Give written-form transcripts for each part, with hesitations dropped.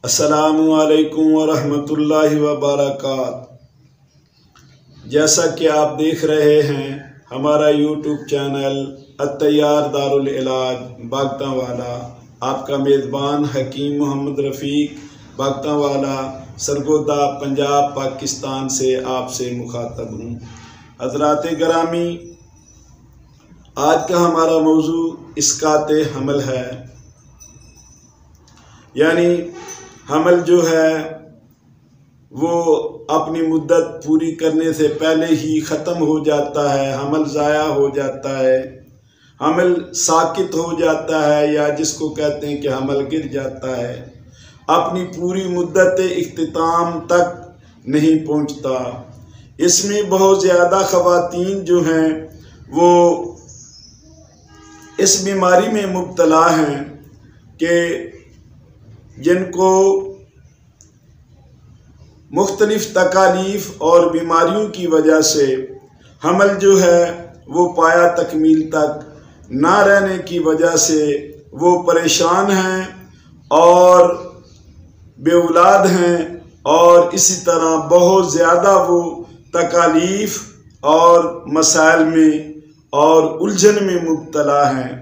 अस्सलामु अलैकुम वरहमतुल्लाहि वबरकात। जैसा कि आप देख रहे हैं हमारा यूट्यूब चैनल अत्तैयार दारुल इलाज बागतांवाला, आपका मेज़बान हकीम मोहम्मद रफ़ीक बागतांवाला सरगोदा पंजाब पाकिस्तान से आपसे मुखातब हूँ। हज़रात गिरामी, आज का हमारा मौजू इस्काते हमल है, यानी हमल जो है वो अपनी मुद्दत पूरी करने से पहले ही ख़त्म हो जाता है, हमल ज़ाया हो जाता है, हमल साकित हो जाता है, या जिसको कहते हैं कि हमल गिर जाता है, अपनी पूरी मुद्दत इख्तिताम तक नहीं पहुंचता। इसमें बहुत ज़्यादा ख़वातीन जो हैं वो इस बीमारी में मुब्तला हैं कि जिनको मुख्तलिफ तकालीफ और बीमारियों की वजह से हमल जो है वो पाया तकमील तक ना रहने की वजह से वो परेशान हैं और बेऔलाद हैं, और इसी तरह बहुत ज़्यादा वो तकालीफ और मसाइल में और उलझन में मुब्तला हैं।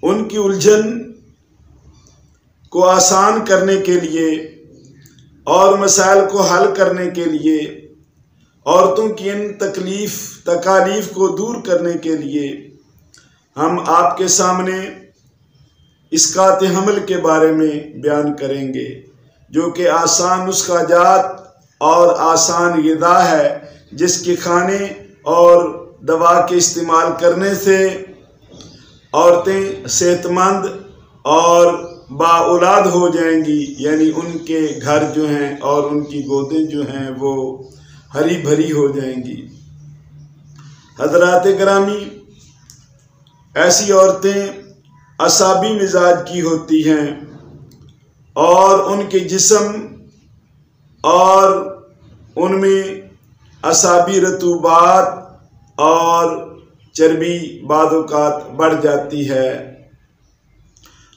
उनकी उलझन को आसान करने के लिए और मसाइल को हल करने के लिए, औरतों की इन तकालीफ को दूर करने के लिए हम आपके सामने इस्कात हमल के बारे में बयान करेंगे, जो कि आसान नुस्खा जात और आसान ग़िज़ा है, जिसके खाने और दवा के इस्तेमाल करने से औरतें सेहतमंद और बाऔलाद हो जाएंगी, यानी उनके घर जो हैं और उनकी गोदें जो हैं वो हरी भरी हो जाएंगी। हज़रात गिरामी, ऐसी औरतें असाबी मिजाज की होती हैं और उनके जिस्म और उनमें असाबी रतूबात और चर्बी बादौकात बढ़ जाती है।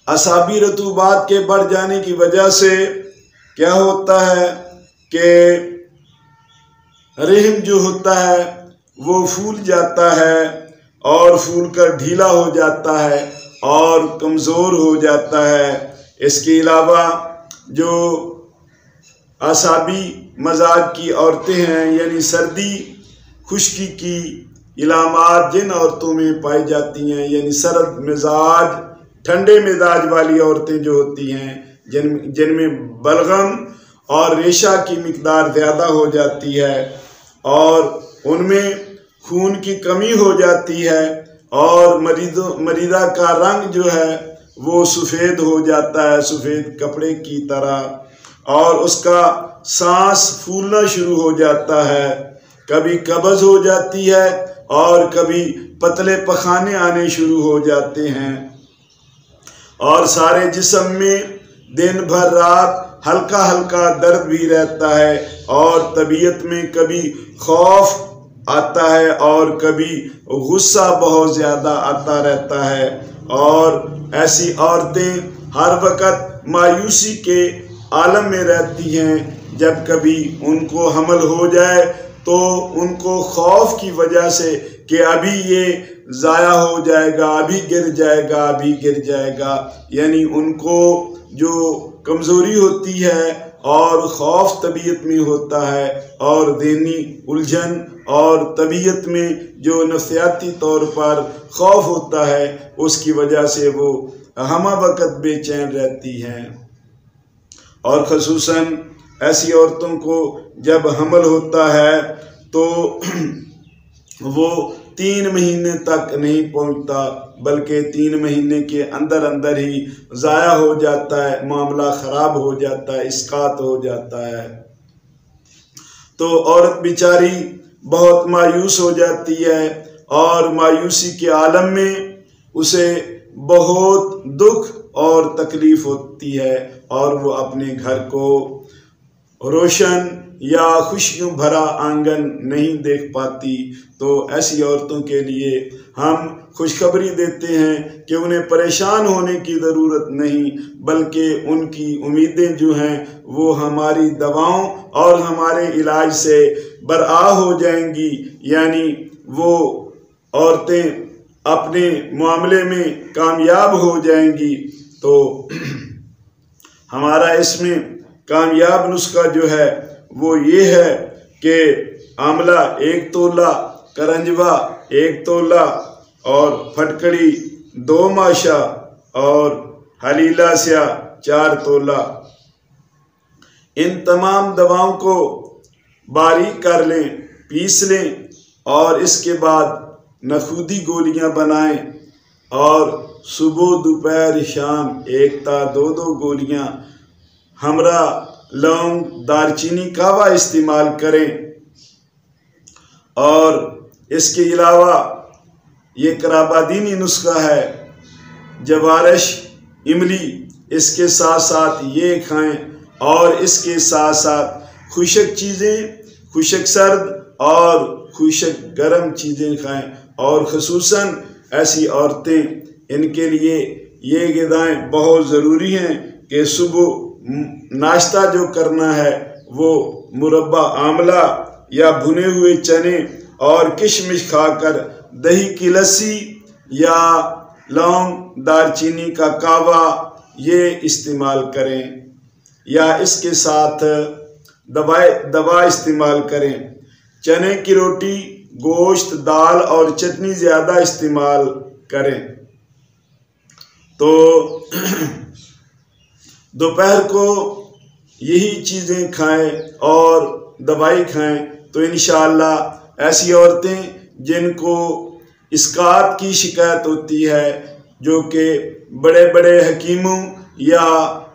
असाबी रतूबात के बढ़ जाने की वजह से क्या होता है कि रहम जो होता है वो फूल जाता है और फूल कर ढीला हो जाता है और कमज़ोर हो जाता है। इसके अलावा जो असाबी मजाज की औरतें हैं, यानी सर्दी खुश्की की इलामात जिन औरतों में पाई जाती हैं, यानी सर्द मिजाज ठंडे मिजाज वाली औरतें जो होती हैं, जिनमें बलगम और रेशा की मिकदार ज़्यादा हो जाती है और उनमें खून की कमी हो जाती है और मरीदा का रंग जो है वो सफ़ेद हो जाता है, सफ़ेद कपड़े की तरह, और उसका सांस फूलना शुरू हो जाता है। कभी कब्ज़ हो जाती है और कभी पतले पखाने आने शुरू हो जाते हैं, और सारे जिस्म में दिन भर रात हल्का हल्का दर्द भी रहता है, और तबीयत में कभी खौफ आता है और कभी गुस्सा बहुत ज़्यादा आता रहता है। और ऐसी औरतें हर वक़्त मायूसी के आलम में रहती हैं। जब कभी उनको हमल हो जाए तो उनको खौफ की वजह से कि अभी ये ज़ाया हो जाएगा, अभी गिर जाएगा, अभी गिर जाएगा, यानी उनको जो कमज़ोरी होती है और खौफ तबीयत में होता है और ज़हनी उलझन और तबीयत में जो नफ्सियाती तौर पर खौफ होता है, उसकी वजह से वो हमा वक़्त बेचैन रहती हैं। और ख़ुसूसन ऐसी औरतों को जब हमल होता है तो वो 3 महीने तक नहीं पहुंचता, बल्कि 3 महीने के अंदर अंदर ही ज़ाया हो जाता है, मामला ख़राब हो जाता है, इस्कात हो जाता है। तो औरत बेचारी बहुत मायूस हो जाती है और मायूसी के आलम में उसे बहुत दुख और तकलीफ़ होती है, और वो अपने घर को रोशन या खुशियों भरा आंगन नहीं देख पाती। तो ऐसी औरतों के लिए हम खुशखबरी देते हैं कि उन्हें परेशान होने की ज़रूरत नहीं, बल्कि उनकी उम्मीदें जो हैं वो हमारी दवाओं और हमारे इलाज से बरआ हो जाएंगी। यानी वो औरतें अपने मामले में कामयाब हो जाएंगी। तो हमारा इसमें कामयाब नुस्खा जो है वो ये है कि आंवला 1 तोला, करंजवा 1 तोला और फटकड़ी 2 माशा और हलीला स्या 4 तोला। इन तमाम दवाओं को बारीक कर लें, पीस लें और इसके बाद नखूदी गोलियां बनाएं और सुबह दोपहर शाम 1 ता 2 गोलियां हमरा लौंग दालचीनी कावा इस्तेमाल करें। और इसके अलावा ये कराबादीनी नुस्खा है, जवारश इमली, इसके साथ साथ ये खाएं और इसके साथ साथ खुशक चीज़ें, खुशक सर्द और खुशक गर्म चीज़ें खाएं। और ख़ुसूसन ऐसी औरतें, इनके लिए ये ग़िज़ाएं बहुत ज़रूरी हैं कि सुबह नाश्ता जो करना है वो मुरब्बा आंवला या भुने हुए चने और किशमिश खाकर दही की लस्सी या लौंग दालचीनी का कावा ये इस्तेमाल करें, या इसके साथ दवा इस्तेमाल करें। चने की रोटी, गोश्त, दाल और चटनी ज़्यादा इस्तेमाल करें। तो दोपहर को यही चीज़ें खाएं और दवाई खाएं तो इंशाअल्लाह ऐसी औरतें जिनको इस्कात की शिकायत होती है, जो कि बड़े बड़े हकीमों या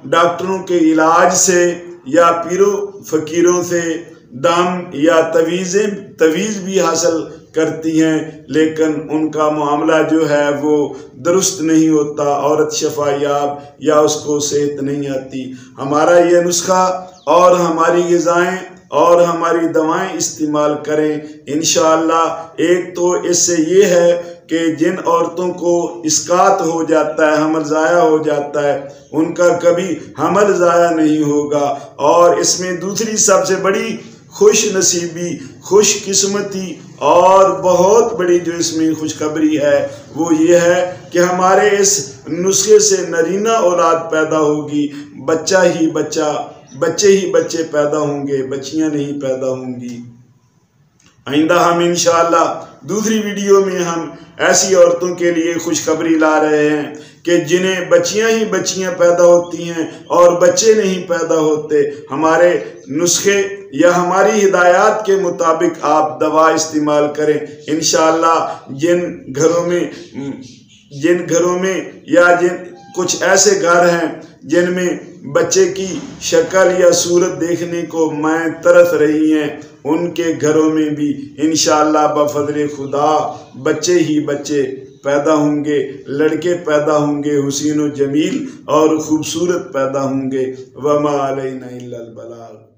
डॉक्टरों के इलाज से या पीरों फ़कीरों से दम या तवीज़ भी हासिल करती हैं, लेकिन उनका मामला जो है वो दुरुस्त नहीं होता, औरत शफायाब या उसको सेहत नहीं आती। हमारा ये नुस्खा और हमारी ग़िज़ाएँ और हमारी दवाएं इस्तेमाल करें इंशाअल्लाह। एक तो इससे ये है कि जिन औरतों को इस्कात हो जाता है, हमल ज़ाया हो जाता है, उनका कभी हमल ज़ाया नहीं होगा। और इसमें दूसरी सबसे बड़ी खुश नसीबी, खुशकिस्मती और बहुत बड़ी जो इसमें खुशखबरी है वो ये है कि हमारे इस नुस्खे से नरीना औलाद पैदा होगी, बच्चे ही बच्चे पैदा होंगे, बच्चियां नहीं पैदा होंगी। आइंदा हम इंशाअल्लाह दूसरी वीडियो में हम ऐसी औरतों के लिए खुशखबरी ला रहे हैं कि जिन्हें बच्चियां ही बच्चियां पैदा होती हैं और बच्चे नहीं पैदा होते। हमारे नुस्खे या हमारी हिदायत के मुताबिक आप दवा इस्तेमाल करें इंशाअल्लाह। जिन घरों में या जिन कुछ ऐसे घर हैं जिनमें बच्चे की शक्ल या सूरत देखने को मैं तरस रही हैं, उनके घरों में भी इंशाअल्लाह बफज़ल खुदा बच्चे ही बच्चे पैदा होंगे, लड़के पैदा होंगे, हुसीन व जमील और ख़ूबसूरत पैदा होंगे। वमा अलैना इल्लल बलाग।